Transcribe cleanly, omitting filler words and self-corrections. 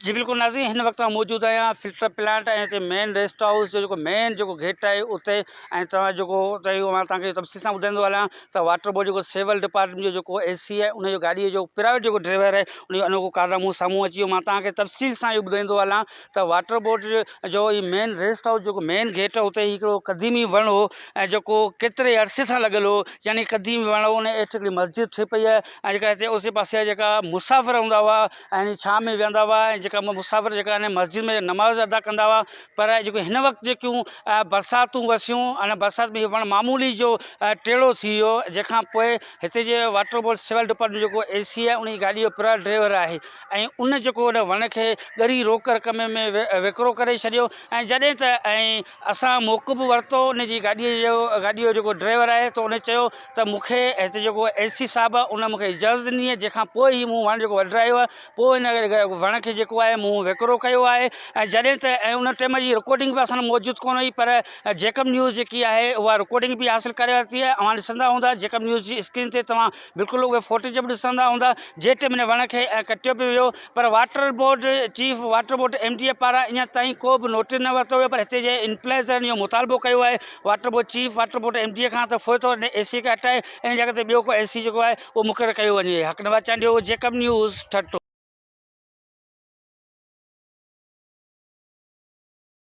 जी बिल्कुल नाज़रीन, हिन वक्त मौजूद आहियां फिल्टर प्लांट ऐं मेन रेस्ट हाउस जो मेन गेट है उते ऐं तव्हां मां तव्हांखे तफ़सील सां ॿुधाईंदो हलां त वाटर बोर्ड जो सिविल डिपार्टमेंट जो एसी है उन गाड़ी जो प्राइवेट ड्राइवर है उन अनोखो कारनामो साम्हूं अची वियो। मां तव्हांखे तफ़सील सां इहो ॿुधाईंदो हलां त वाटर बोर्ड जो ई मेन रेस्ट हाउस जो मेन गेट है उते हिकिड़ो क़दीमी वण हो ऐं केतिरे अरसे सां लॻल हो, यानी क़दीमी वण हो। उन हेठि हिकिड़ी मस्जिद ठही पई है ऐं हिते उसे पासे जेका मुसाफ़िर हूंदा हुआ ऐं छांव में वेहंदा हुआ ऐं मुसाफ़िर मस्जिद में नमाज़ अदा कंदा हुआ। पर हिन वक्त बरसातूं वसियूं अने बरसात में वण मामूली जो टेढ़ो थी वियो, जंहिंखां पोइ हिते जे वाटर बोर्ड सिविल डिपार्टमेंट एसी है उन गाड़ी जो प्राइवेट ड्राइवर है ऐं उन उन वण खे ॻरी रोक रकम में विकिरो करे छॾियो। ऐं जॾहिं त असां मौक़िफ़ वरितो उन जी गाॾीअ जो ड्राइवर आहे त उन चयो त मूंखे हिते एसी साहब उन मूंखे इजाज़त ॾिनी है, जंहिंखां पोइ ई मूं वण वढायो आहे, पोइ इन वण खे मूं विकिरो कयो आहे। जॾहिं त उन टाइम जी रिकॉर्डिंग भी असां मौजूद कोन हुई, पर जेकब न्यूज़ जी है उहा रिकॉर्डिंग भी हासिल करे वरिती है। अवां ॾिसंदा हूंदा जेकब न्यूज़ जी स्क्रीन से तव्हां बिल्कुलु उहे फुटेज भी ॾिसंदा हूंदा जे टाइम हिन वण खे कटियो पियो वियो। पर water board chief water board MD पारां अञा ताईं को भी नोटिस न वरितो वियो, पर हिते जे इन्फ्लुएंसर इहो मुतालबो कयो आहे water board chief water board MD खां त फ़ौरी तौर एसी खे हटाए इन जॻह ते ॿियो को एसी है उहो मुक़ररु कयो वञे। हक़ नवाज़ चांडियो, जेकब न्यूज़ ठट्टो।